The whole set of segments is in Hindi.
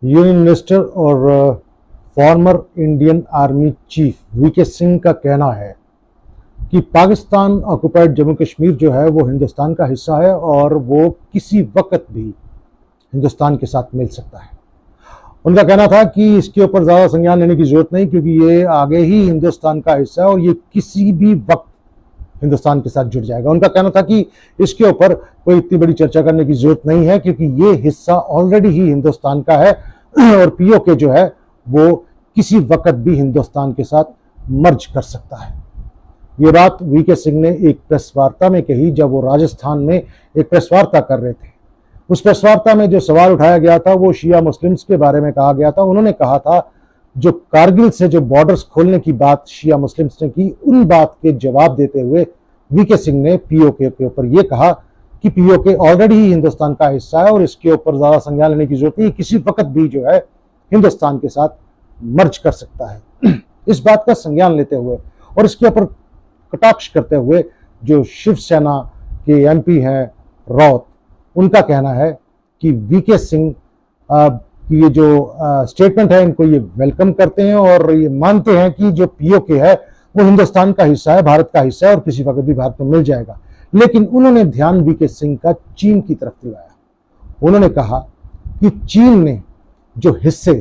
यूनियन मिनिस्टर और former Indian army chief VK Singh का कहना है कि पाकिस्तान ऑक्युपाइड जम्मू कश्मीर जो है वो हिंदुस्तान का हिस्सा है और वो किसी वक्त भी हिंदुस्तान के साथ मिल सकता है। उनका कहना था कि इसके ऊपर ज़्यादा संज्ञान लेने की जरूरत नहीं, क्योंकि ये आगे ही हिंदुस्तान का हिस्सा है और ये किसी भी वक्त हिंदुस्तान के साथ जुड़ जाएगा। उनका कहना था कि इसके ऊपर कोई इतनी बड़ी चर्चा करने की जरूरत नहीं है, क्योंकि ये हिस्सा ऑलरेडी ही हिंदुस्तान का है और पीओके जो है वो किसी वक्त भी हिंदुस्तान के साथ मर्ज कर सकता है। ये बात वीके सिंह ने एक प्रेस वार्ता में कही जब वो राजस्थान में एक प्रेस वार्ता कर रहे थे। उस प्रेस वार्ता में जो सवाल उठाया गया था वो शिया मुस्लिम्स के बारे में कहा गया था। उन्होंने कहा था जो कारगिल से जो बॉर्डर्स खोलने की बात शिया मुस्लिम्स ने की, उन बात के जवाब देते हुए वीके सिंह ने पीओके के ऊपर यह कहा कि पीओके ऑलरेडी ही हिंदुस्तान का हिस्सा है और इसके ऊपर ज्यादा संज्ञान लेने की जरूरत नहीं, किसी वक्त भी जो है हिंदुस्तान के साथ मर्ज कर सकता है। इस बात का संज्ञान लेते हुए और इसके ऊपर कटाक्ष करते हुए जो शिवसेना के एमपी हैं राउत, उनका कहना है कि वीके सिंह की ये जो स्टेटमेंट है इनको ये वेलकम करते हैं और ये मानते हैं कि जो पीओके है वो हिंदुस्तान का हिस्सा है, भारत का हिस्सा है और किसी वक्त भी भारत में मिल जाएगा। लेकिन उन्होंने ध्यान वीके सिंह का चीन की तरफ दिलाया। उन्होंने कहा कि चीन ने जो हिस्से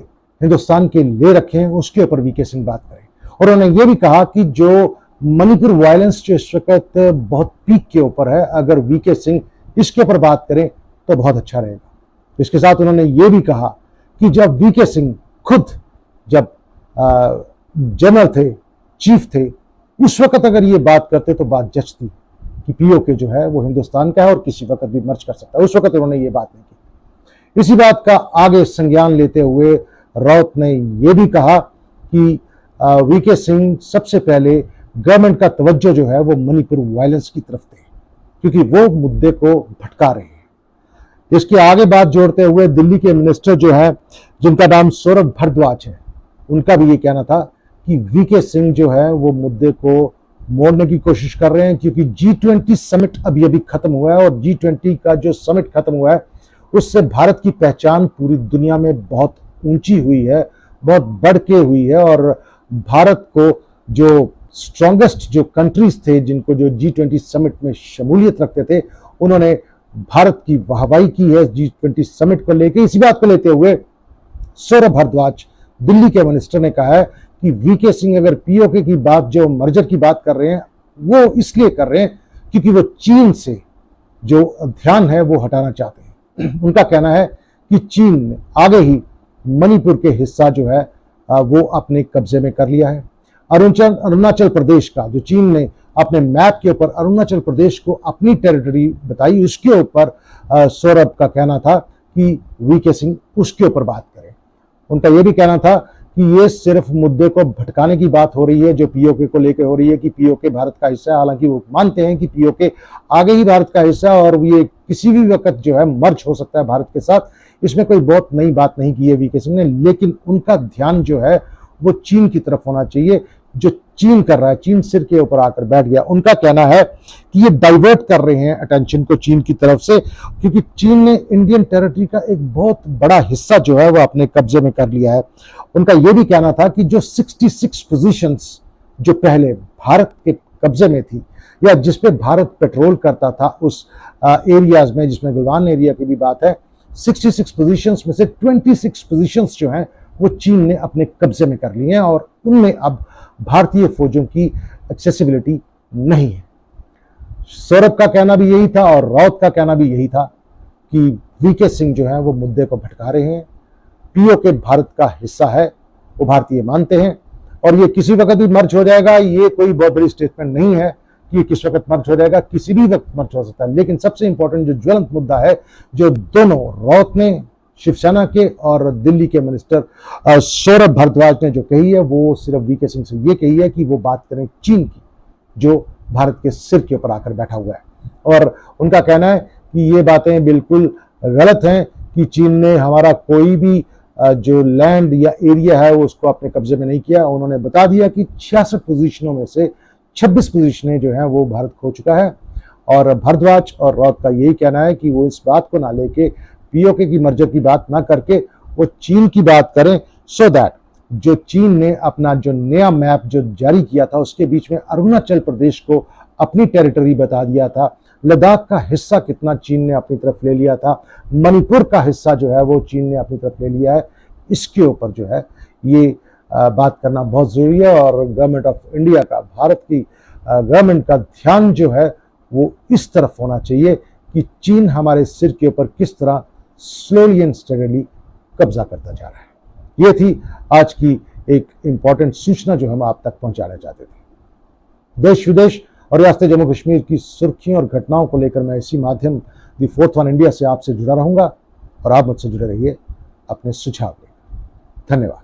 हिंदुस्तान के ले रखे हैं उसके ऊपर वीके सिंह बात करें। और उन्होंने ये भी कहा कि जो मणिपुर वायलेंस जो इस वक्त बहुत पीक के ऊपर है, अगर वीके सिंह इसके ऊपर बात करें तो बहुत अच्छा रहेगा। इसके साथ उन्होंने ये भी कहा कि जब वीके सिंह खुद जब जनरल थे, चीफ थे, उस वक्त अगर ये बात करते तो बात जचती कि पीओके जो है वो हिंदुस्तान का है और किसी वक्त भी मर्ज कर सकता है। उस वक्त उन्होंने ये बात नहीं की। इसी बात का आगे संज्ञान लेते हुए राउत ने यह भी कहा कि वीके सिंह सबसे पहले गवर्नमेंट का तवज्जो जो है वो मणिपुर वायलेंस की तरफ थे, क्योंकि वो मुद्दे को भटका रहे हैं। इसके आगे बात जोड़ते हुए दिल्ली के मिनिस्टर जो है जिनका नाम सौरभ भारद्वाज है, उनका भी ये कहना था कि वीके सिंह जो है वो मुद्दे को मोड़ने की कोशिश कर रहे हैं, क्योंकि G20 समिट अभी अभी खत्म हुआ है और G20 का जो समिट खत्म हुआ है उससे भारत की पहचान पूरी दुनिया में बहुत ऊंची हुई है, बहुत बढ़ के हुई है और भारत को जो स्ट्रॉन्गेस्ट जो कंट्रीज थे जिनको जो G20 समिट में शमूलियत रखते थे, उन्होंने भारत की वाहवाही की है G20 समिट को लेकर। इसी बात को लेते हुए सौरभ भारद्वाज दिल्ली के मिनिस्टर ने कहा है कि वीके सिंह अगर पीओके की बात, जो मर्जर की बात कर रहे हैं, वो इसलिए कर रहे हैं क्योंकि वो चीन से जो ध्यान है वो हटाना चाहते हैं। उनका कहना है कि चीन ने आगे ही मणिपुर के हिस्सा जो है वो अपने कब्जे में कर लिया है। अरुणाचल प्रदेश का जो चीन ने अपने मैप के ऊपर अरुणाचल प्रदेश को अपनी टेरिटरी बताई, उसके ऊपर सौरभ का कहना था कि वीके सिंह उसके ऊपर बात करें। उनका यह भी कहना था कि ये सिर्फ मुद्दे को भटकाने की बात हो रही है जो पीओके को लेकर हो रही है कि पीओके भारत का हिस्सा है। हालांकि वो मानते हैं कि पीओके आगे ही भारत का हिस्सा है और ये किसी भी वक्त जो है मर्ज हो सकता है भारत के साथ। इसमें कोई बहुत नई बात नहीं की है वीके सिंह ने, लेकिन उनका ध्यान जो है वो चीन की तरफ होना चाहिए। जो चीन कर रहा है, चीन सिर के ऊपर आकर बैठ गया। उनका कहना है कि ये डाइवर्ट कर रहे हैं अटेंशन को चीन की तरफ से, क्योंकि चीन ने इंडियन टेरिटरी का एक बहुत बड़ा हिस्सा जो है वो अपने कब्जे में कर लिया है। उनका यह भी कहना था कि जो 66 पोजीशंस जो पहले भारत के कब्जे में थी या जिस पे भारत पेट्रोल करता था उस एरियाज में, जिसमें गलवान एरिया की भी बात है, 66 पोजीशंस में से 26 पोजीशंस जो हैं वो चीन ने अपने कब्जे में कर लिए हैं और उनमें अब भारतीय फौजों की एक्सेसिबिलिटी नहीं है। सौरभ का कहना भी यही था और राउत का कहना भी यही था कि वीके सिंह जो है वो मुद्दे को भटका रहे हैं। पीओके भारत का हिस्सा है, वो भारतीय मानते हैं और ये किसी वक्त भी मर्ज हो जाएगा। ये कोई बहुत बड़ी स्टेटमेंट नहीं है कि ये किस वक्त मर्ज हो जाएगा, किसी भी वक्त मर्ज हो सकता है। लेकिन सबसे इंपॉर्टेंट जो ज्वलंत मुद्दा है, जो दोनों राउत ने शिवसेना के और दिल्ली के मिनिस्टर सौरभ भारद्वाज ने जो कही है, वो सिर्फ वीके सिंह से ये कही है कि वो बात करें चीन की, जो भारत के सिर के ऊपर आकर बैठा हुआ है। और उनका कहना है कि ये बातें बिल्कुल गलत हैं कि चीन ने हमारा कोई भी जो लैंड या एरिया है वो उसको अपने कब्जे में नहीं किया। उन्होंने बता दिया कि 66 पोजीशनों में से 26 पोजीशनें जो हैं वो भारत खो चुका है। और भारद्वाज और राउत का यही कहना है कि वो इस बात को ना लेके पीओके की मर्जर की बात ना करके वो चीन की बात करें, सो दैट जो चीन ने अपना जो नया मैप जो जारी किया था उसके बीच में अरुणाचल प्रदेश को अपनी टेरिटरी बता दिया था, लद्दाख का हिस्सा कितना चीन ने अपनी तरफ ले लिया था, मणिपुर का हिस्सा जो है वो चीन ने अपनी तरफ ले लिया है। इसके ऊपर जो है ये बात करना बहुत ज़रूरी है और गवर्नमेंट ऑफ इंडिया का, भारत की गवर्नमेंट का ध्यान जो है वो इस तरफ होना चाहिए कि चीन हमारे सिर के ऊपर किस तरह स्लोली एंड स्टेडली कब्जा करता जा रहा है। ये थी आज की एक इंपॉर्टेंट सूचना जो हम आप तक पहुंचाना चाहते थे। देश विदेश और रियासत जम्मू कश्मीर की सुर्खियों और घटनाओं को लेकर मैं इसी माध्यम दी फोर्थ वन इंडिया से आपसे जुड़ा रहूंगा और आप मुझसे जुड़े रहिए अपने सुझाव लेकर। धन्यवाद।